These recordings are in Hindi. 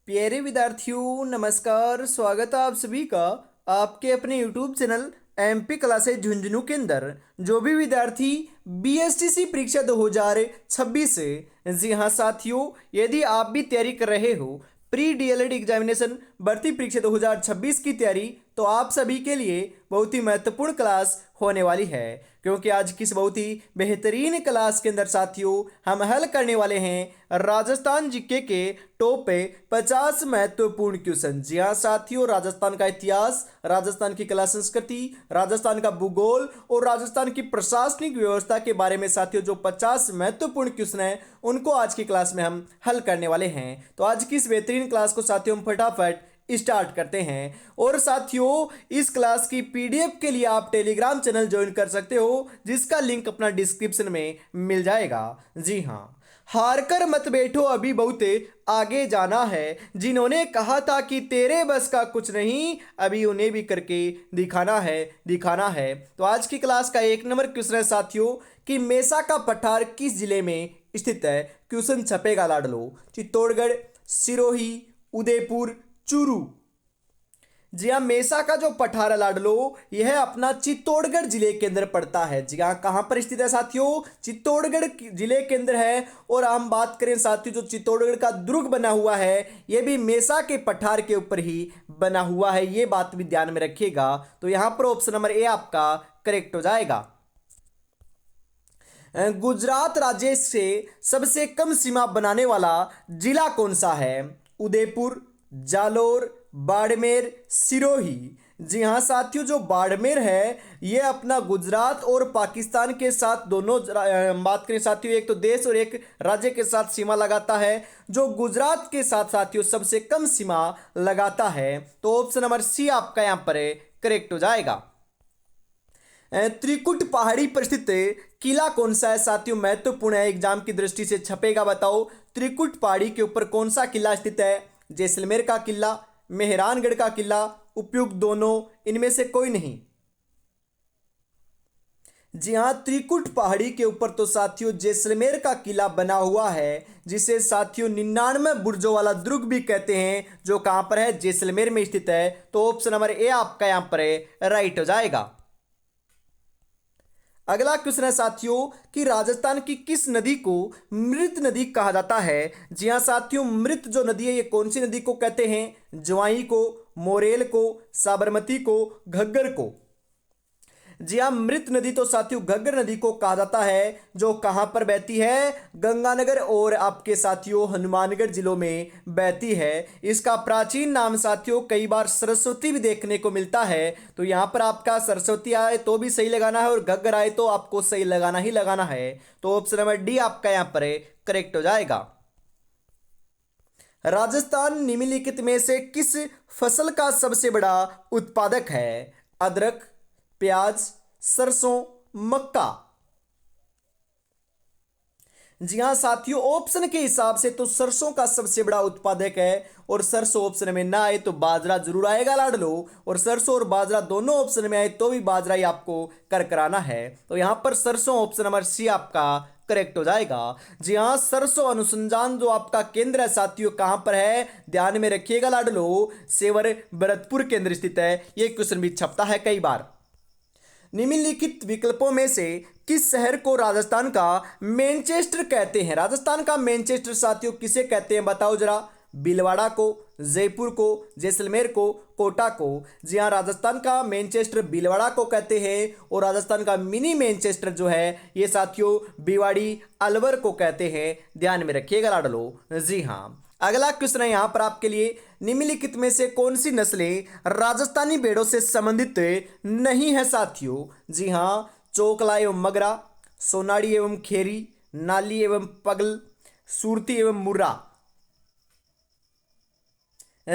प्यारे विद्यार्थियों नमस्कार। स्वागत है आप सभी का आपके अपने YouTube channel MP classes Jhunjhunu के अंदर। जो भी विद्यार्थी बीएसटीसी परीक्षा 2026 से, जी हाँ साथियों, यदि आप भी तैयारी कर रहे हो प्री डीएलएड एग्जामिनेशन भर्ती परीक्षा 2026 की तैयारी, तो आप सभी के लिए बहुत ही महत्वपूर्ण क्लास होने वाली है, क्योंकि आज की इस बहुत ही बेहतरीन क्लास के अंदर साथियों हम हल करने वाले हैं राजस्थान जीके के टॉप 50 महत्वपूर्ण क्वेश्चन। जी हाँ साथियों, राजस्थान का इतिहास, राजस्थान की कला संस्कृति, राजस्थान का भूगोल और राजस्थान की प्रशासनिक व्यवस्था के बारे में साथियों जो 50 महत्वपूर्ण क्वेश्चन हैं उनको आज की क्लास में हम हल करने वाले हैं। तो आज की इस बेहतरीन क्लास को साथियों हम फटाफट स्टार्ट करते हैं। और साथियों इस क्लास की पीडीएफ के लिए आप टेलीग्राम चैनल ज्वाइन कर सकते हो, जिसका लिंक अपना डिस्क्रिप्शन में मिल जाएगा। जी हाँ, हार कर मत बैठो अभी बहुत आगे जाना है, जिन्होंने कहा था कि तेरे बस का कुछ नहीं, अभी उन्हें भी करके दिखाना है। तो आज की क्लास का 1 नंबर क्वेश्चन है साथियों कि मेसा का पठार किस जिले में स्थित है। क्वेश्चन छपेगा लाडलो, चित्तौड़गढ़, सिरोही, उदयपुर, चूरू। जी हाँ, मेसा का जो पठार है लाडलो यह अपना चित्तौड़गढ़ जिले के अंदर पड़ता है। जी हाँ, कहाँ पर स्थित है साथियों? चित्तौड़गढ़ जिले के अंदर है। और हम बात करें साथियों, जो चित्तौड़गढ़ का दुर्ग बना हुआ है यह भी मेसा के पठार के ऊपर ही बना हुआ है, ये बात भी ध्यान में रखिएगा। तो यहाँ पर ऑप्शन नंबर ए आपका करेक्ट हो जाएगा। गुजरात राज्य से सबसे कम सीमा बनाने वाला जिला कौन सा है? उदयपुर, जालोर, बाड़मेर, सिरोही। जी हाँ साथियों, जो बाड़मेर है ये अपना गुजरात और पाकिस्तान के साथ दोनों बात करें साथियों, एक तो देश और एक राज्य के साथ सीमा लगाता है। जो गुजरात के साथ साथियों सबसे कम सीमा लगाता है, तो ऑप्शन नंबर सी आपका यहाँ पर करेक्ट हो जाएगा। त्रिकुट पहाड़ी पर स्थित किला कौन सा है साथियों? महत्वपूर्ण है, एग्जाम की दृष्टि से छपेगा। बताओ त्रिकुट पहाड़ी के ऊपर कौन सा किला स्थित है? जैसलमेर का किला, मेहरानगढ़ का किला, उपयुक्त दोनों, इनमें से कोई नहीं। जी हाँ, त्रिकुट पहाड़ी के ऊपर तो साथियों जैसलमेर का किला बना हुआ है, जिसे साथियों 99 बुर्जों वाला दुर्ग भी कहते हैं, जो कहां पर है? जैसलमेर में स्थित है। तो ऑप्शन नंबर ए आपका यहां पर राइट हो जाएगा। अगला क्वेश्चन है साथियों कि राजस्थान की किस नदी को मृत नदी कहा जाता है? जी हाँ साथियों, मृत जो नदी है ये कौन सी नदी को कहते हैं? ज्वाई को, मोरेल को, साबरमती को, घग्गर को। जी हाँ, मृत नदी तो साथियों घग्गर नदी को कहा जाता है, जो कहां पर बहती है? गंगानगर और आपके साथियों हनुमानगढ़ जिलों में बहती है। इसका प्राचीन नाम साथियों कई बार सरस्वती भी देखने को मिलता है। तो यहां पर आपका सरस्वती आए तो भी सही लगाना है और घग्गर आए तो आपको सही लगाना ही लगाना है। तो ऑप्शन नंबर डी आपका यहां पर करेक्ट हो जाएगा। राजस्थान निम्नलिखित में से किस फसल का सबसे बड़ा उत्पादक है? अदरक, प्याज, सरसों, मक्का। जी हाँ साथियों, ऑप्शन के हिसाब से तो सरसों का सबसे बड़ा उत्पादक है, और सरसों ऑप्शन में ना आए तो बाजरा जरूर आएगा लाडलो, और सरसों और बाजरा दोनों ऑप्शन में आए तो भी बाजरा ही आपको कर कराना है। तो यहां पर सरसों ऑप्शन नंबर सी आपका करेक्ट हो जाएगा। जी हाँ, सरसों अनुसंधान जो आपका केंद्र है साथियों कहां पर है? ध्यान में रखिएगा लाडलो, सेवर भरतपुर के अंदर स्थित है। ये क्वेश्चन भी छपता है कई बार। निम्नलिखित विकल्पों में से किस शहर को राजस्थान का मैनचेस्टर कहते हैं? राजस्थान का मैनचेस्टर साथियों किसे कहते हैं बताओ जरा? भीलवाड़ा को, जयपुर को, जैसलमेर को, कोटा को। जी हाँ, राजस्थान का मैनचेस्टर भीलवाड़ा को कहते हैं, और राजस्थान का मिनी मैनचेस्टर जो है ये साथियों भिवाड़ी अलवर को कहते हैं। ध्यान में रखिएगा लाडलो। जी हाँ, अगला क्वेश्चन है यहां पर आपके लिए, निम्नलिखित में से कौन सी नस्लें राजस्थानी भेड़ों से संबंधित नहीं है साथियों? जी हां, चोकला एवं मगरा, सोनाड़ी एवं खेरी, नाली एवं पगल, सूरती एवं मुर्रा।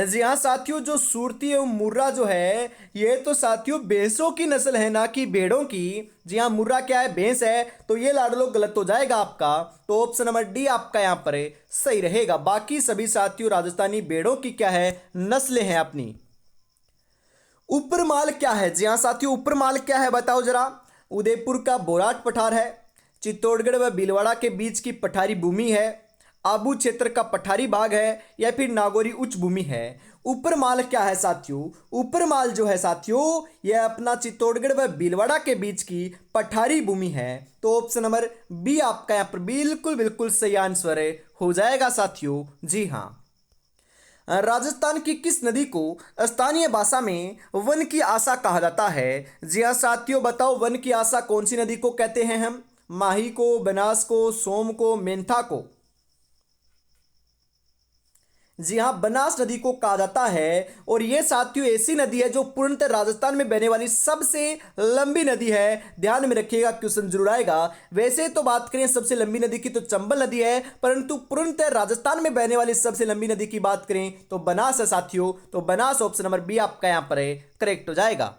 जी हाँ साथियों, जो सूरती एवं मुर्रा जो है ये तो साथियों भैंसों की नस्ल है, ना कि भेड़ों की। जी हाँ, मुर्रा क्या है? भैंस है। तो ये लाडलो गलत हो जाएगा आपका। तो ऑप्शन नंबर डी आपका यहाँ पर सही रहेगा। बाकी सभी साथियों राजस्थानी भेड़ों की क्या है? नस्लें हैं अपनी। उपरमाल क्या है? जी हाँ साथियों, उपरमाल क्या है बताओ जरा? उदयपुर का बोराट पठार है, चित्तौड़गढ़ व भीलवाड़ा के बीच की पठारी भूमि है, आबू क्षेत्र का पठारी भाग है या फिर नागौरी उच्च भूमि है। ऊपरमाल क्या है साथियों? ऊपरमाल जो है साथियों यह अपना चित्तौड़गढ़ व भीलवाड़ा के बीच की पठारी भूमि है। तो ऑप्शन नंबर बी आपका यहाँ पर बिल्कुल बिल्कुल सही आंसर है, हो जाएगा साथियों। जी हाँ। राजस्थान की किस नदी को स्थानीय भाषा में वन की आशा कहा जाता है? जी हाँ साथियों, बताओ वन की आशा कौन सी नदी को कहते हैं हम? माही को, बनास को, सोम को, मेंथा को? जी हाँ, बनास नदी को कहा जाता है। और ये साथियों ऐसी नदी है जो पूर्णतः राजस्थान में बहने वाली सबसे लंबी नदी है। ध्यान में रखिएगा, क्वेश्चन जरूर आएगा। वैसे तो बात करें सबसे लंबी नदी की तो चंबल नदी है, परंतु पूर्णतः राजस्थान में बहने वाली सबसे लंबी नदी की बात करें तो बनास है साथियों। तो बनास ऑप्शन नंबर बी आपका यहाँ पर है, करेक्ट हो जाएगा।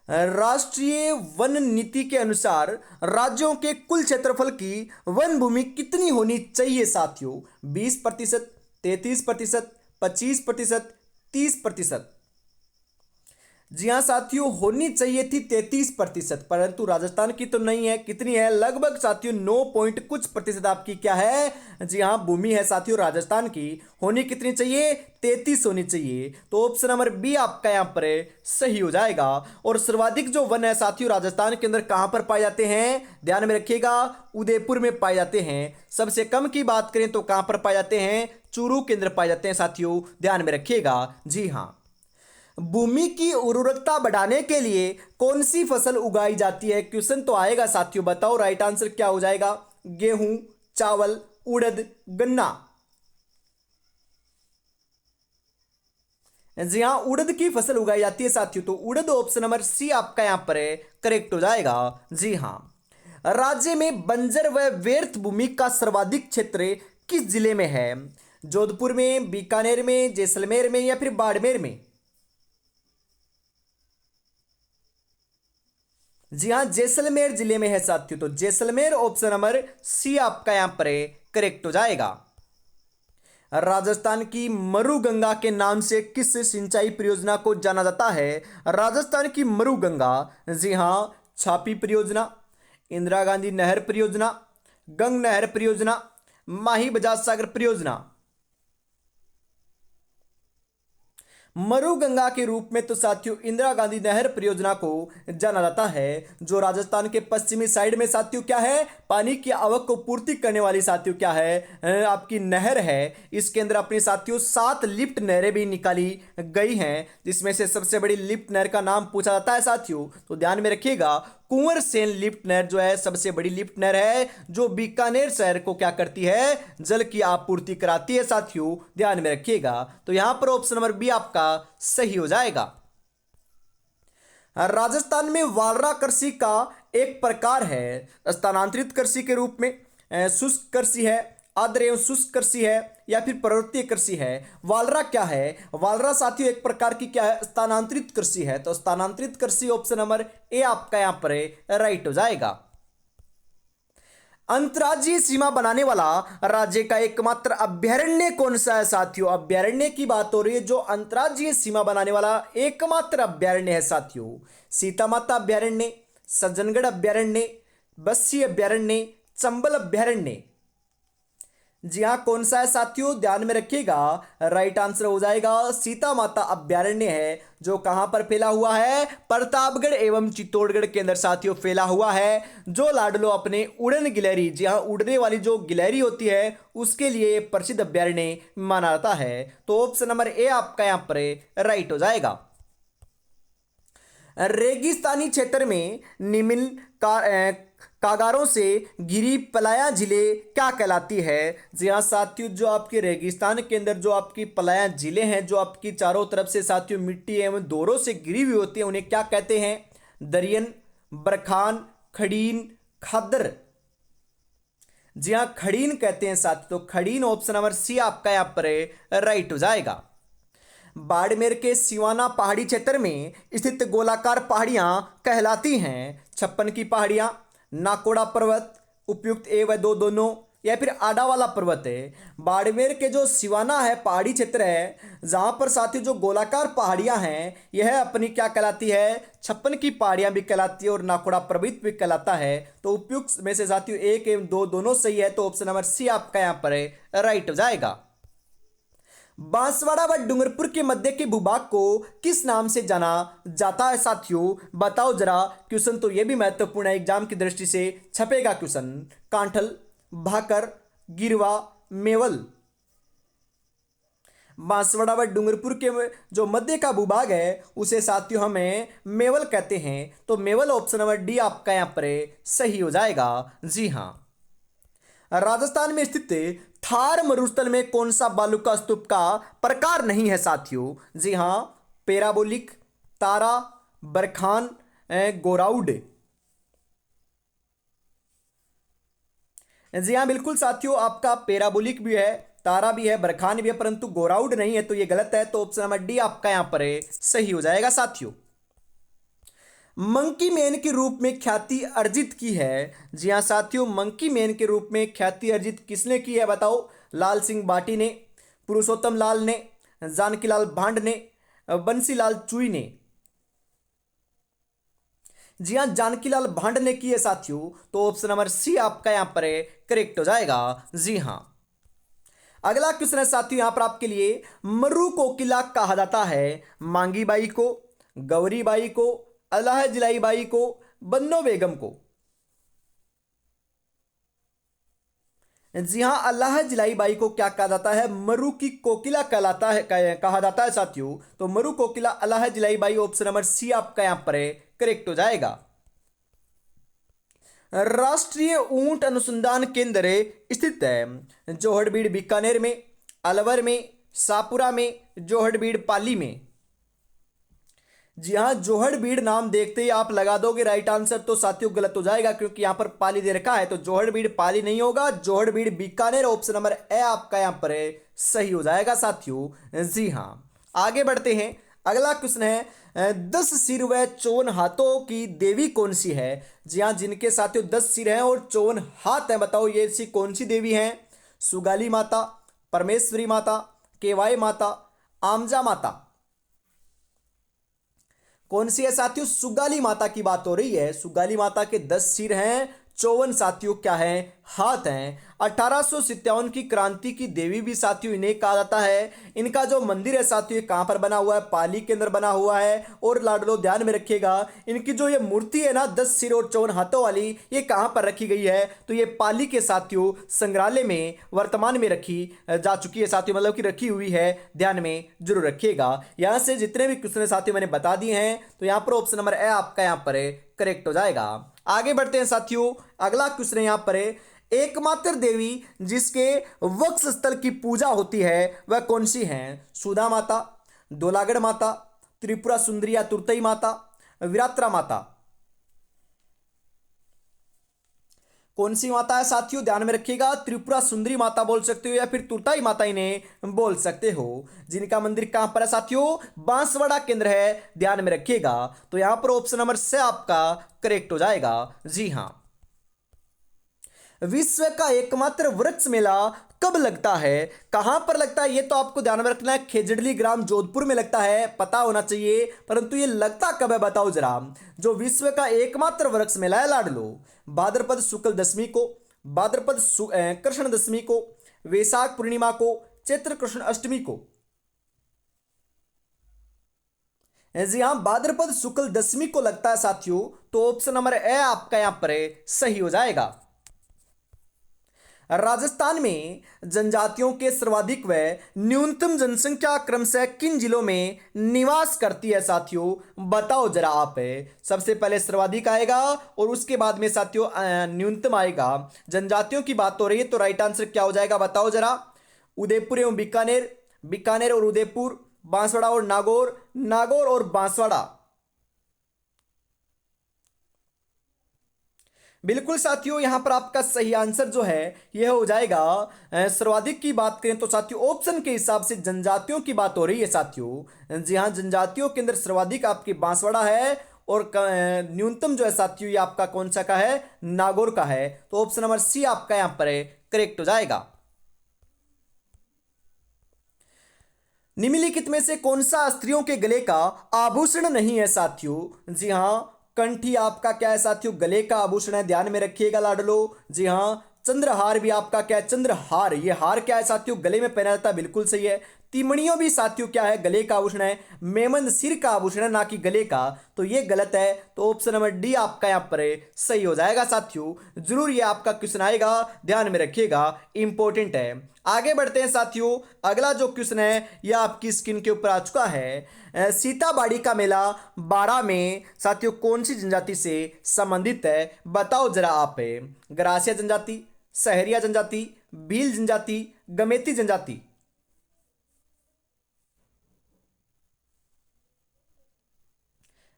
राष्ट्रीय वन नीति के अनुसार राज्यों के कुल क्षेत्रफल की वन भूमि कितनी होनी चाहिए साथियों? 20%, 33%, 25%, 30%? जी हाँ साथियों, होनी चाहिए थी 33%, परंतु राजस्थान की तो नहीं है। कितनी है? लगभग साथियों 9 पॉइंट कुछ प्रतिशत आपकी क्या है? जी हाँ, भूमि है साथियों राजस्थान की। होनी कितनी चाहिए? 33 होनी चाहिए। तो ऑप्शन नंबर बी आपका यहाँ पर सही हो जाएगा। और सर्वाधिक जो वन है साथियों राजस्थान के अंदर कहाँ पर पाए जाते हैं? ध्यान में रखिएगा, उदयपुर में पाए जाते हैं। सबसे कम की बात करें तो कहाँ पर पाए जाते हैं? चूरू के अंदर पाए जाते हैं साथियों, ध्यान में रखिएगा। जी हाँ। भूमि की उर्वरकता बढ़ाने के लिए कौन सी फसल उगाई जाती है? क्वेश्चन तो आएगा साथियों, बताओ राइट आंसर क्या हो जाएगा? गेहूं, चावल, उड़द, गन्ना? जी हाँ, उड़द की फसल उगाई जाती है साथियों। तो उड़द ऑप्शन नंबर सी आपका यहां पर है, करेक्ट हो जाएगा। जी हाँ। राज्य में बंजर व व्यर्थ भूमि का सर्वाधिक क्षेत्र किस जिले में है? जोधपुर में, बीकानेर में, जैसलमेर में या फिर बाड़मेर में? जी हाँ, जैसलमेर जिले में है साथियों। तो जैसलमेर ऑप्शन नंबर सी आपका यहां पर है, करेक्ट हो जाएगा। राजस्थान की मरुगंगा के नाम से किस सिंचाई परियोजना को जाना जाता है? राजस्थान की मरुगंगा, जी हाँ, छापी परियोजना, इंदिरा गांधी नहर परियोजना, गंग नहर परियोजना, माही बजाज सागर परियोजना? मरुगंगा के रूप में तो साथियों इंदिरा गांधी नहर परियोजना को जाना जाता है, जो राजस्थान के पश्चिमी साइड में साथियों क्या है? पानी की आवक को पूर्ति करने वाली साथियों क्या है? आपकी नहर है। इसके अंदर अपनी साथियों 7 लिफ्ट नहरें भी निकाली गई हैं, जिसमें से सबसे बड़ी लिफ्ट नहर का नाम पूछा जाता है साथियों। तो ध्यान में रखिएगा, कुंवर सेन लिफ्ट नहर जो है सबसे बड़ी लिफ्ट नहर है, जो बीकानेर शहर को क्या करती है? जल की आपूर्ति कराती है साथियों, ध्यान में रखिएगा। तो यहां पर ऑप्शन नंबर बी आपका सही हो जाएगा। राजस्थान में वालरा कृषि का एक प्रकार है, स्थानांतरित कृषि के रूप में, शुष्क कृषि है, आर्द्र एवं शुष्क कृषि है या फिर पर्वतीय कृषि है? वालरा क्या है? वालरा साथियों एक प्रकार की क्या है? स्थानांतरित कृषि है। तो स्थानांतरित कृषि ऑप्शन नंबर ए आपका यहां पर है, राइट हो जाएगा। अंतर्राज्यीय सीमा बनाने वाला राज्य का एकमात्र अभ्यारण्य कौन सा है साथियों? अभ्यारण्य की बात हो रही है, जो अंतर्राज्यीय सीमा बनाने वाला एकमात्र अभ्यारण्य है साथियों। सीता माता अभ्यारण्य, सज्जनगढ़ अभ्यारण्य, बस्सी अभ्यारण्य, चंबल अभ्यारण्य? जी हाँ, कौन सा है साथियों? ध्यान में रखिएगा, राइट आंसर हो जाएगा सीता माता अभ्यारण्य है, जो कहां पर फैला हुआ है? प्रतापगढ़ एवं चित्तौड़गढ़ के अंदर साथियों फैला हुआ है। जो लाडलो अपने उड़न गिलहरी, जी हाँ, उड़ने वाली जो गिलहरी होती है उसके लिए प्रसिद्ध अभ्यारण्य माना जाता है। तो ऑप्शन नंबर ए आपका यहां पर राइट हो जाएगा। रेगिस्तानी क्षेत्र में निम्न कागारों से घिरी पलाया झीलें क्या कहलाती है? जी हाँ साथियों, जो आपके रेगिस्तान के अंदर जो आपकी पलाया झीलें हैं, जो आपकी चारों तरफ से साथियों मिट्टी एवं दोरों से घिरी हुई होती है, उन्हें क्या कहते हैं? दरियन, बरखान, खड़ीन, खादर? जी हाँ, खड़ीन कहते हैं साथियों। तो खड़ीन ऑप्शन नंबर सी आपका यहाँ पर राइट हो जाएगा। बाड़मेर के सिवाना पहाड़ी क्षेत्र में स्थित गोलाकार पहाड़ियां कहलाती हैं? 56 की पहाड़ियां, नाकोड़ा पर्वत, उपयुक्त ए व दो दोनों, या फिर आडा वाला पर्वत है। बाड़मेर के जो सिवाना है पहाड़ी क्षेत्र है, जहाँ पर साथ ही जो गोलाकार पहाड़ियाँ हैं यह अपनी क्या कहलाती है, छप्पन की पहाड़ियाँ भी कहलाती है और नाकोड़ा पर्वत भी कहलाता है। तो उपयुक्त में से साथियों एक एवं दो दोनों सही है, तो ऑप्शन नंबर सी आपका यहाँ पर राइट हो जाएगा। बांसवाड़ा व डूंगरपुर के मध्य के भूभाग को किस नाम से जाना जाता है साथियों, बताओ जरा। क्वेश्चन तो ये भी महत्वपूर्ण है, एग्जाम की दृष्टि से छपेगा क्वेश्चन। कांठल, भाकर, गिरवा, मेवल। बांसवाड़ा व डूंगरपुर के जो मध्य का भूभाग है उसे साथियों हमें मेवल कहते हैं। तो मेवल ऑप्शन नंबर डी आपका यहाँ पर सही हो जाएगा। जी हाँ। राजस्थान में स्थित थार मरुस्थल में कौन सा बालुका स्तूप का प्रकार नहीं है साथियों। जी हाँ, पैराबोलिक, तारा, बरखान, गोराउड। जी हाँ बिल्कुल साथियों, आपका पैराबोलिक भी है, तारा भी है, बरखान भी है, परंतु गोराउड नहीं है, तो ये गलत है। तो ऑप्शन नंबर डी आपका यहां पर सही हो जाएगा साथियों। मंकी मैन के रूप में ख्याति अर्जित की है। जी हाँ साथियों, मंकी मैन के रूप में ख्याति अर्जित किसने की है बताओ। लाल सिंह बाटी ने, पुरुषोत्तम लाल ने, जानकीलाल भांड ने, बंसीलाल चुई ने। जी हाँ, जानकीलाल भांड ने की है साथियों। तो ऑप्शन नंबर सी आपका यहां पर करेक्ट हो जाएगा। जी हाँ। अगला क्वेश्चन है साथियों यहां पर आपके लिए, मर्रू को किला कहा जाता है मांगी बाई को, गौरी बाई को, अल्लाह जिलाई बाई को, बन्नो बेगम को। जी हाँ, अल्लाह जिलाई बाई को क्या कहा जाता है, मरु की कोकिला कहलाता है, कहा जाता है साथियों। तो मरु कोकिला अल्लाह जिलाई बाई, ऑप्शन नंबर सी आपका यहां पर करेक्ट हो जाएगा। राष्ट्रीय ऊंट अनुसंधान केंद्र स्थित है जोहड़बीड़ बीकानेर में, अलवर में, सापुरा में, जोहड़बीड़ पाली में। जी हाँ, जोहड़बीड़ नाम देखते ही आप लगा दोगे राइट आंसर, तो साथियों गलत हो जाएगा क्योंकि यहां पर पाली दे रखा है। तो जोहड़बीड़ पाली नहीं होगा, जोहड़बीड़ बीकानेर, ऑप्शन नंबर ए आपका यहां पर सही हो जाएगा साथियों। जी हाँ, आगे बढ़ते हैं। अगला क्वेश्चन है, 10 सिर व 54 हाथों की देवी कौन सी है। जी हाँ, जिनके साथियों 10 सिर हैं और 54 हाथ हैं, बताओ ये सी कौन सी देवी हैं। सुगाली माता, परमेश्वरी माता, केवाई माता, आमजा माता। कौन सी है साथियों, सुगाली माता की बात हो रही है। सुगाली माता के 10 सिर हैं, 54 साथियों क्या है, हाथ हैं। 1857 की क्रांति की देवी भी साथियों इन्हें कहा जाता है। इनका जो मंदिर है साथियों कहां पर बना हुआ है, पाली के अंदर बना हुआ है। और लाडलो ध्यान में रखिएगा, इनकी जो ये मूर्ति है ना 10 सिर और 54 हाथों वाली, ये कहां पर रखी गई है, तो ये पाली के साथियों संग्रहालय में वर्तमान में रखी जा चुकी है साथियों, मतलब कि रखी हुई है, ध्यान में जरूर रखिएगा। यहां से जितने भी क्वेश्चन साथियों मैंने बता दिए हैं, तो यहां पर ऑप्शन नंबर ए आपका यहां पर करेक्ट हो जाएगा। आगे बढ़ते हैं साथियों। अगला क्वेश्चन यहां पर एकमात्र देवी जिसके वक्ष स्थल की पूजा होती है वह कौन सी है। सुधा माता, दोलागढ़ माता, त्रिपुरा सुंदरी या तुर्तई माता, विरात्रा माता। कौन सी माता है साथियों, ध्यान में रखिएगा। त्रिपुरा सुंदरी माता बोल सकते हो या फिर तुर्ताई माता इन्हें बोल सकते हो। जिनका मंदिर कहां पर है साथियों, बांसवाड़ा केंद्र है, ध्यान में रखिएगा। तो यहां पर ऑप्शन नंबर से आपका करेक्ट हो जाएगा। जी हां। विश्व का एकमात्र वृक्ष मेला कब लगता है, कहां पर लगता है, ये तो आपको ध्यान में रखना है। खेजड़ली ग्राम जोधपुर में लगता है, पता होना चाहिए, परंतु ये लगता कब है बताओ जरा। जो विश्व का एकमात्र वृक्ष मेला है लाडलो, भाद्रपद शुक्ल दशमी को, भाद्रपद कृष्ण दशमी को, वैशाख पूर्णिमा को, चैत्र कृष्ण अष्टमी को। जी हाँ, भाद्रपद शुक्ल दशमी को लगता है साथियों। तो ऑप्शन नंबर ए आपका यहां पर सही हो जाएगा। राजस्थान में जनजातियों के सर्वाधिक व न्यूनतम जनसंख्या क्रमशः किन जिलों में निवास करती है साथियों, बताओ जरा आप। सबसे पहले सर्वाधिक आएगा और उसके बाद में साथियों न्यूनतम आएगा। जनजातियों की बात हो रही है, तो राइट आंसर क्या हो जाएगा बताओ जरा। उदयपुर एवं बीकानेर, बीकानेर और उदयपुर, बांसवाड़ा और नागौर, नागौर और बांसवाड़ा। बिल्कुल साथियों, यहां पर आपका सही आंसर जो है यह हो जाएगा। सर्वाधिक की बात करें तो साथियों ऑप्शन के हिसाब से जनजातियों की बात हो रही है साथियों। जी हां, जनजातियों के अंदर सर्वाधिक आपकी बांसवाड़ा है और न्यूनतम जो है साथियों ये आपका कौन सा का है, नागौर का है। तो ऑप्शन नंबर सी आपका यहां पर करेक्ट हो जाएगा। निम्नलिखित में से कौन सा स्त्रियों के गले का आभूषण नहीं है साथियों? जी हाँ, कंठी आपका क्या है साथियों? गले का आभूषण है, ध्यान में रखिएगा लाडलो। जी हाँ, चंद्रहार भी आपका क्या है? चंद्रहार, ये हार क्या है साथियों? गले में पहना जाता है, बिल्कुल सही है। तिमणियों भी साथियों क्या है? गले का आभूषण है। मेमन सिर का आभूषण है, ना कि गले का, तो ये गलत है। तो ऑप्शन नंबर डी आपका यहाँ पर सही हो जाएगा साथियों। जरूर ये आपका क्वेश्चन आएगा, ध्यान में रखिएगा, इंपॉर्टेंट है। आगे बढ़ते हैं साथियों। अगला जो क्वेश्चन है यह आपकी स्क्रीन के ऊपर आ चुका है। सीताबाड़ी का मेला 12 में साथियों कौन सी जनजाति से संबंधित है? बताओ जरा आप। गरासिया जनजाति, सहरिया जनजाति, भील जनजाति, गमेती जनजाति।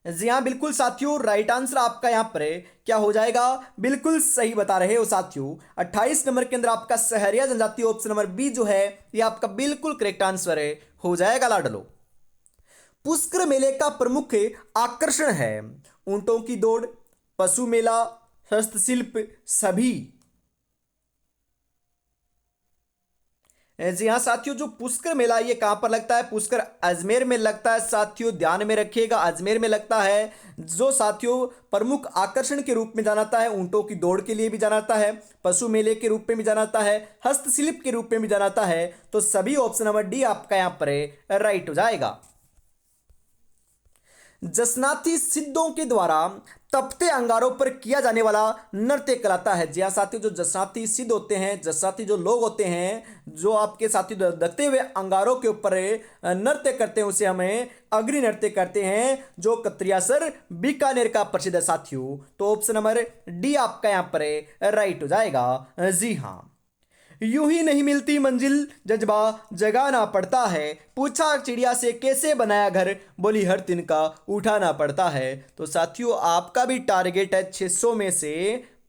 जी हाँ, बिल्कुल साथियों, राइट आंसर आपका यहाँ पर क्या हो जाएगा? बिल्कुल सही बता रहे हो साथियों। 28 नंबर के अंदर आपका सहरिया जनजाति, ऑप्शन नंबर बी जो है ये आपका बिल्कुल करेक्ट आंसर है, हो जाएगा लाडलो। पुष्कर मेले का प्रमुख आकर्षण है? ऊंटों की दौड़, पशु मेला, हस्तशिल्प, सभी। जी हाँ साथियों, जो पुष्कर मेला ये कहाँ पर लगता है? पुष्कर अजमेर में लगता है साथियों, ध्यान में रखिएगा, अजमेर में लगता है। जो साथियों प्रमुख आकर्षण के रूप में जाना जाता है, ऊंटों की दौड़ के लिए भी जाना जाता है, पशु मेले के रूप में भी जाना जाता है, हस्तशिल्प के रूप में भी जाना जाता है। तो सभी ऑप्शन नंबर डी आपका यहाँ पर राइट हो जाएगा। जसनाती सिद्धों के द्वारा तपते अंगारों पर किया जाने वाला नृत्य कहलाता है। जी हाँ साथियों, जो जसनाती सिद्ध होते हैं, जसनाती जो लोग होते हैं, जो आपके साथियों दबते हुए अंगारों के ऊपर नृत्य करते हैं, उसे हमें अग्नि नृत्य करते हैं, जो कत्रियासर बीकानेर का प्रसिद्ध है साथियों। तो ऑप्शन नंबर डी आपका यहाँ पर राइट हो जाएगा। जी हाँ, यूं ही नहीं मिलती मंजिल, जज्बा जगाना पड़ता है। पूछा चिड़िया से कैसे बनाया घर, बोली हर तिनका उठाना पड़ता है। तो साथियों आपका भी टारगेट है 600 में से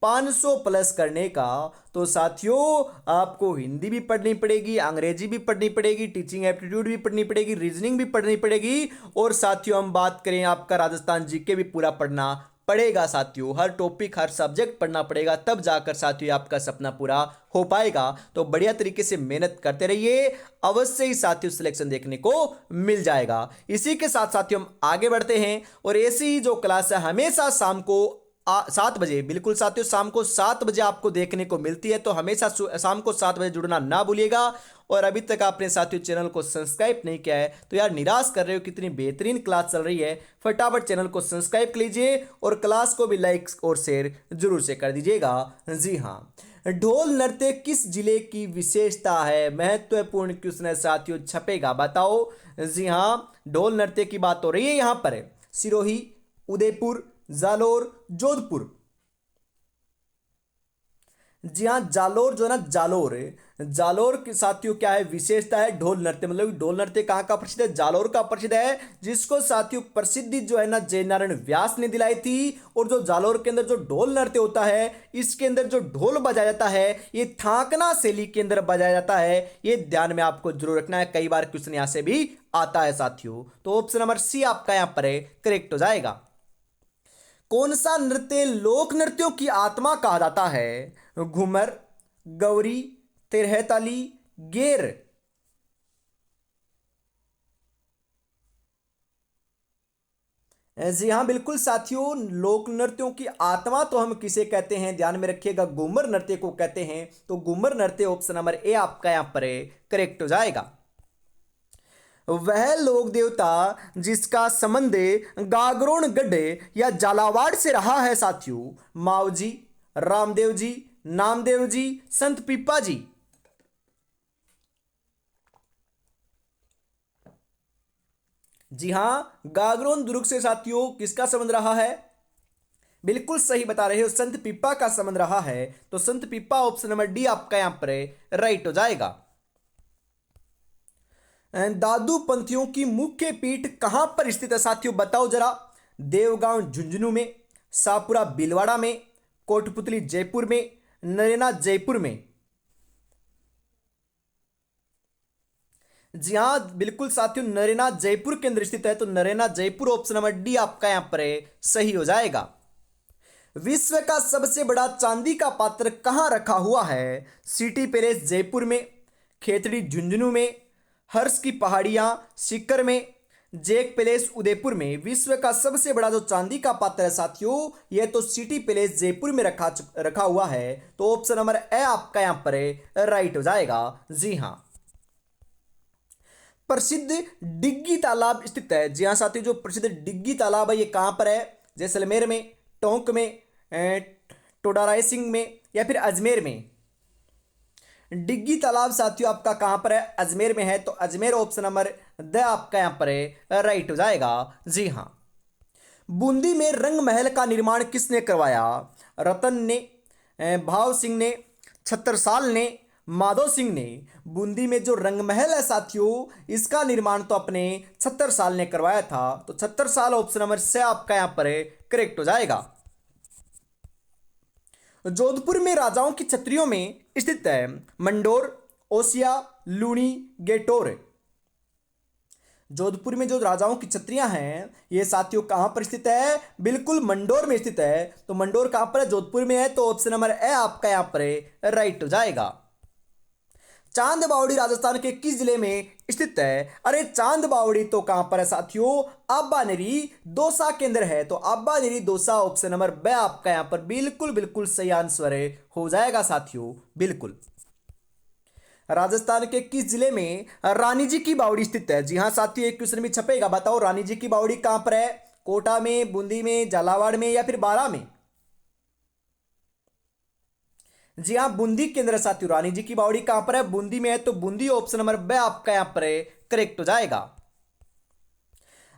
500 प्लस करने का। तो साथियों आपको हिंदी भी पढ़नी पड़ेगी, अंग्रेजी भी पढ़नी पड़ेगी, टीचिंग एप्टीट्यूड भी पढ़नी पड़ेगी, रीजनिंग भी पढ़नी पड़ेगी, और साथियों हम बात करें आपका राजस्थान जीके भी पूरा पढ़ना पड़ेगा साथियों। हर टॉपिक, हर सब्जेक्ट पढ़ना पड़ेगा, तब जाकर साथियों आपका सपना पूरा हो पाएगा। तो बढ़िया तरीके से मेहनत करते रहिए, अवश्य ही साथियों सिलेक्शन देखने को मिल जाएगा। इसी के साथ साथियों हम आगे बढ़ते हैं, और ऐसी ही जो क्लास है हमेशा शाम को 7 बजे, बिल्कुल साथियों शाम को 7 बजे आपको देखने को मिलती है। तो हमेशा शाम को 7 बजे जुड़ना ना भूलिएगा। और अभी तक आपने साथियों चैनल को सब्सक्राइब नहीं किया है तो यार निराश कर रहे हो, कितनी बेहतरीन क्लास चल रही है। फटाफट चैनल को सब्सक्राइब कर लीजिए और क्लास को भी लाइक और शेयर जरूर से कर दीजिएगा। जी हाँ, ढोल नृत्य किस जिले की विशेषता है? महत्वपूर्ण क्वेश्चन है साथियों, छपेगा, बताओ। जी हाँ, ढोल नृत्य की बात हो रही है यहाँ पर। सिरोही, उदयपुर, जालोर, जोधपुर। जी हाँ, जालोर जो है ना, जालोर, जालोर के साथियों क्या है विशेषता है? ढोल नृत्य, मतलब ढोल नृत्य कहाँ का प्रसिद्ध है? जालोर का प्रसिद्ध है, जिसको साथियों प्रसिद्धि जो है ना जयनारायण व्यास ने दिलाई थी। और जो जालोर के अंदर जो ढोल नृत्य होता है, इसके अंदर जो ढोल बजाया जाता है ये थाकना शैली के अंदर बजाया जाता है। ये ध्यान में आपको जरूर रखना है, कई बार क्वेश्चन यहाँ से भी आता है साथियों। तो ऑप्शन नंबर सी आपका यहाँ पर करेक्ट हो जाएगा। कौन सा नृत्य लोक नृत्यों की आत्मा कहा जाता है? घूमर, गौरी, तिरहताली, गेर। जी हाँ, बिल्कुल साथियों, लोक नृत्यों की आत्मा तो हम किसे कहते हैं? ध्यान में रखिएगा, घूमर नृत्य को कहते हैं। तो घूमर नृत्य ऑप्शन नंबर ए आपका यहां पर करेक्ट हो जाएगा। वह लोक देवता जिसका संबंध गागरोन गढ़ या झालावाड़ से रहा है साथियों? मावजी, रामदेव जी, नामदेव जी, संत पीपा जी। जी हां, गागरोन दुर्ग से साथियों किसका संबंध रहा है? बिल्कुल सही बता रहे हो, संत पीपा का संबंध रहा है। तो संत पीपा ऑप्शन नंबर डी आपका यहां पर राइट हो जाएगा। दादू पंथियों की मुख्य पीठ कहां पर स्थित है साथियों? बताओ जरा। देवगांव झुंझुनू में, शाहपुरा भीलवाड़ा में, कोटपुतली जयपुर में, नरेना जयपुर में। जी हाँ, बिल्कुल साथियों, नरेना जयपुर के अंदर स्थित है। तो Naraina Jaipur option number D आपका यहां पर सही हो जाएगा। विश्व का सबसे बड़ा चांदी का पात्र कहाँ रखा हुआ है? सिटी पैलेस जयपुर में, खेतड़ी झुंझुनू में, हर्ष की पहाड़ियाँ सीकर में, जैक पैलेस उदयपुर में। विश्व का सबसे बड़ा जो चांदी का पात्र है साथियों, यह तो सिटी पैलेस जयपुर में रखा हुआ है। तो ऑप्शन नंबर ए आपका यहाँ पर राइट हो जाएगा। जी हाँ। प्रसिद्ध डिग्गी तालाब स्थित है। जी हाँ साथियों, जो प्रसिद्ध डिग्गी तालाब है ये कहाँ पर है? जैसलमेर में, टोंक में, टोडाराय सिंह में या फिर अजमेर में। डिग्गी तालाब साथियों आपका कहाँ पर है? अजमेर में है। तो अजमेर ऑप्शन नंबर द आपका यहाँ पर है राइट हो जाएगा। जी हाँ। बूंदी में रंग महल का निर्माण किसने करवाया? रतन ने, भाव सिंह ने, छत्रसाल ने, माधव सिंह ने। बूंदी में जो रंग महल है साथियों, इसका निर्माण तो अपने छत्रसाल ने करवाया था। तो छत्रसाल ऑप्शन नंबर से आपका यहाँ पर करेक्ट हो जाएगा। जोधपुर में राजाओं की छत्रियों में स्थित है मंडोर, ओसिया, लूणी, गेटोर। जोधपुर में जो राजाओं की छत्रियां हैं ये साथियों कहां पर स्थित है? बिल्कुल मंडोर में स्थित है। तो मंडोर कहां पर है? जोधपुर में है। तो ऑप्शन नंबर ए आपका यहां पर राइट हो जाएगा। चांद बावड़ी राजस्थान के किस जिले में स्थित है? अरे चांद बावड़ी तो कहां पर है साथियों? आब्बानेरी दौसा के अंदर है। तो आब्बानेरी दौसा ऑप्शन नंबर बे आपका यहां पर बिल्कुल बिल्कुल सही आंसर हो जाएगा साथियों। बिल्कुल। राजस्थान के किस जिले में रानी जी की बावड़ी स्थित है? जी हां साथियों, एक क्वेश्चन भी छपेगा। बताओ रानी जी की बावड़ी कहां पर है? कोटा में, बूंदी में, झालावाड़ में या फिर बारां में? जी हाँ, बूंदी के अंदर साथियों रानी जी की बावड़ी कहां पर है? बूंदी में है। तो बूंदी ऑप्शन नंबर बे आपका यहां पर करेक्ट हो जाएगा।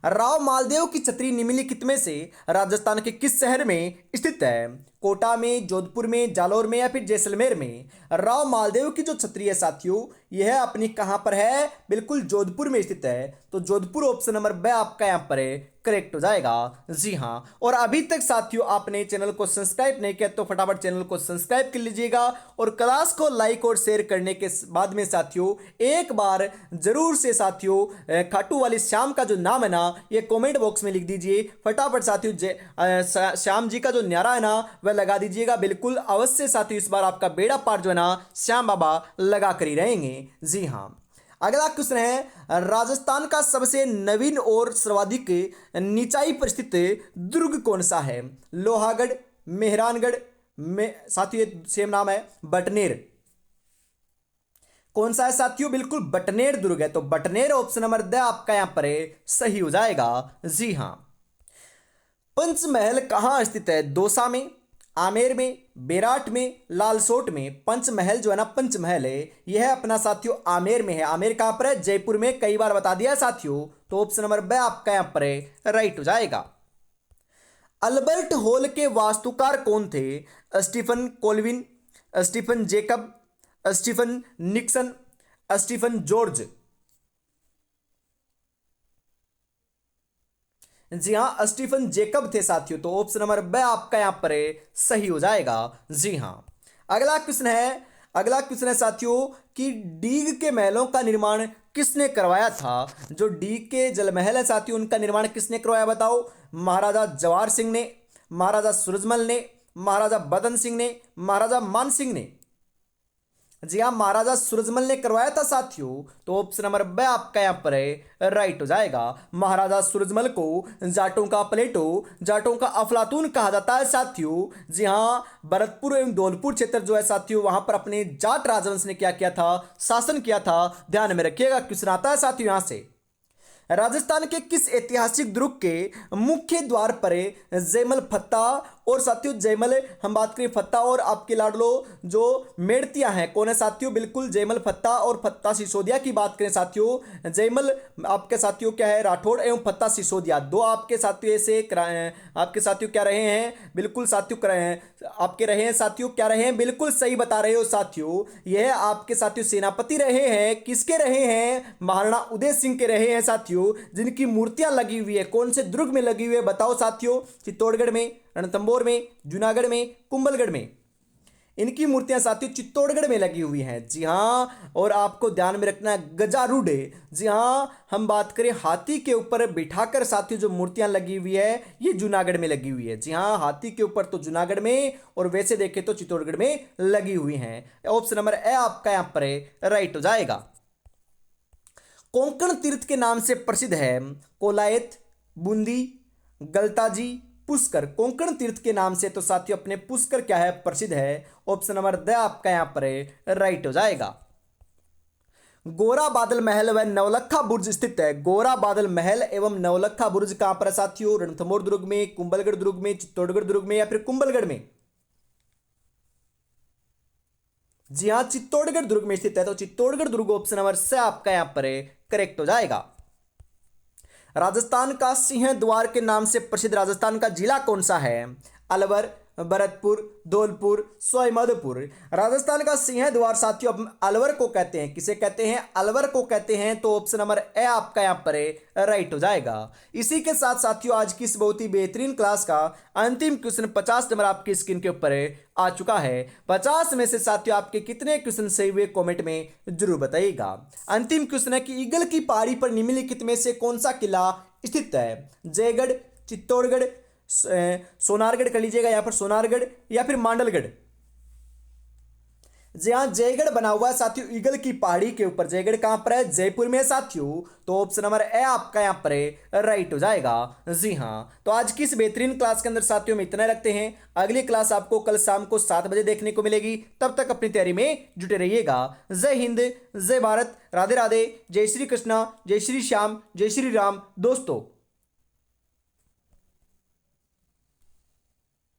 राव मालदेव की छतरी निम्नलिखित में से राजस्थान के किस शहर में स्थित है? कोटा में, जोधपुर में, जालौर में या फिर जैसलमेर में? राव मालदेव की जो छतरी है साथियों, यह अपनी कहां पर है? बिल्कुल जोधपुर में स्थित है। तो जोधपुर ऑप्शन नंबर बे आपका यहां पर करेक्ट हो जाएगा। जी हां। और अभी तक साथियों आपने चैनल को सब्सक्राइब नहीं किया तो फटाफट चैनल को सब्सक्राइब कर लीजिएगा और क्लास को लाइक और शेयर करने के बाद में साथियों एक बार जरूर से साथियों खाटू वाली श्याम का जो नाम है ना ये कमेंट बॉक्स में लिख दीजिए। फटाफट साथियों श्याम जी का जो न्यारा है ना वह लगा दीजिएगा। बिल्कुल अवश्य साथियों इस बार आपका बेड़ा पार जो है ना श्याम बाबा लगा कर ही रहेंगे। जी हाँ। अगला क्वेश्चन है राजस्थान का सबसे नवीन और सर्वाधिक निचाई पर स्थित दुर्ग कौन सा है? लोहागढ़, मेहरानगढ़ में साथियों सेम नाम है, बटनेर। कौन सा है साथियों? बिल्कुल बटनेर दुर्ग है। तो बटनेर ऑप्शन नंबर द आपका यहां पर सही हो जाएगा। जी हां। पंचमहल कहां स्थित है? दौसा में, आमेर में, बेराट में, लालसोट में। पंचमहल जो है ना पंचमहल है यह अपना साथियों आमेर में है। आमेर कहां पर है? जयपुर में। कई बार बता दिया साथियों। तो ऑप्शन नंबर बे आपका यहां पर राइट हो जाएगा। अल्बर्ट हॉल के वास्तुकार कौन थे? Stephen Colvin, Stephen Jacob, Stephen Nixon, Stephen George. जी हां, स्टीफन जेकब थे साथियों। तो ऑप्शन नंबर बे आपका यहां पर सही हो जाएगा। जी हां। अगला क्वेश्चन है साथियों कि डीग के महलों का निर्माण किसने करवाया था? जो डीग के जल महल है साथियों उनका निर्माण किसने करवाया बताओ? महाराजा जवाहर सिंह ने, महाराजा सूरजमल ने, महाराजा बदन सिंह ने, महाराजा मान सिंह ने। जी हाँ, महाराजा सूरजमल ने करवाया था साथियों। तो ऑप्शन नंबर बे आपका यहां पर राइट हो जाएगा। महाराजा सूरजमल को जाटों का प्लेटो, जाटों का अफलातून कहा जाता है साथियों। जी हाँ, भरतपुर एवं धौलपुर क्षेत्र जो है साथियों वहां पर अपने जाट राजवंश ने क्या किया था? शासन किया था। ध्यान में रखिएगा, क्वेश्चन आता है साथियों यहां से। राजस्थान के किस ऐतिहासिक दुर्ग के मुख्य द्वार पर जयमल फत्ता और साथियों जयमल हम बात करें फत्ता और आपके लाडलो जो मेड़तियां हैं कौन है साथियों? बिल्कुल जयमल फत्ता और फत्ता सिसोदिया की बात करें साथियों। जयमल आपके साथियों क्या है? राठौड़ एवं फत्ता सिसोदिया दो आपके साथियों ऐसे आपके साथियों क्या रहे हैं? बिल्कुल साथियों आपके रहे हैं साथियों क्या रहे हैं? बिल्कुल सही बता रहे हो साथियों। यह आपके साथियों सेनापति रहे हैं। किसके रहे हैं? महाराणा उदय सिंह के रहे हैं साथियों, जिनकी मूर्तियां लगी हुई है। कौन से दुर्ग में लगी हुई है बताओ साथियों? चित्तौड़गढ़ में, रणथंभौर में, जूनागढ़ में, कुंभलगढ़ में। इनकी मूर्तियां साथियों चित्तौड़गढ़ में लगी हुई हैं। जी हाँ, और आपको ध्यान में रखना है गजारूढ़। जी हाँ, हम बात करें हाथी के ऊपर बिठाकर साथियों जो मूर्तियां लगी हुई है ये जूनागढ़ में लगी हुई है। जी हाँ, हाथी के ऊपर तो जूनागढ़ में और वैसे देखें तो चित्तौड़गढ़ में लगी हुई हैं। ऑप्शन नंबर ए आपका यहां पर राइट हो जाएगा। कोंकण तीर्थ के नाम से प्रसिद्ध है कोलायत, बूंदी, गलताजी, पुष्कर। कोंकण तीर्थ के नाम से तो साथियों अपने पुष्कर क्या है प्रसिद्ध है। ऑप्शन नंबर द आपका यहां पर राइट हो जाएगा। गोरा बादल महल व नवलखा बुर्ज स्थित है। गोरा बादल महल एवं नवलखा बुर्ज कहां पर है साथियों? रणथंभौर दुर्ग में, कुंभलगढ़ दुर्ग में, चित्तौड़गढ़ दुर्ग में या फिर कुंभलगढ़ में? जी हाँ, चित्तौड़गढ़ दुर्ग में स्थित है। तो चित्तौड़गढ़ दुर्ग ऑप्शन नंबर से आपका यहां पर करेक्ट हो जाएगा। राजस्थान का सिंह द्वार के नाम से प्रसिद्ध राजस्थान का जिला कौन सा है? अलवर, भरतपुर, धौलपुर, सवाईमाधोपुर। राजस्थान का सिंह द्वार साथियों अलवर को कहते हैं। किसे कहते हैं? अलवर को कहते हैं। तो ऑप्शन नंबर ए आपका यहां पर राइट हो जाएगा। इसी के साथ साथियों आज की इस बहुत ही बेहतरीन क्लास का अंतिम क्वेश्चन 50 नंबर आपकी स्क्रीन के ऊपर आ चुका है। 50 में से साथियों आपके कितने क्वेश्चन सही हुए कमेंट में जरूर बताइएगा। अंतिम क्वेश्चन है कि ईगल की पहाड़ी पर निम्नलिखित में से कौन सा किला स्थित है? जयगढ़, चित्तौड़गढ़, सोनारगढ़ कर लीजिएगा, या फिर सोनारगढ़ या फिर मांडलगढ़। जहां जयगढ़ बना हुआ है साथियों ईगल की पहाड़ी के ऊपर। जयगढ़ कहां पर है? जयपुर में साथियों। तो ऑप्शन नंबर ए आपका यहां पर राइट हो जाएगा। जी हां, तो आज की इस बेहतरीन क्लास के अंदर साथियों में इतना रखते हैं। अगली क्लास आपको कल शाम को 7 बजे देखने को मिलेगी। तब तक अपनी तैयारी में जुटे रहिएगा। जय हिंद, जय भारत, राधे राधे, जय श्री कृष्णा, जय श्री श्याम, जय श्री राम दोस्तों।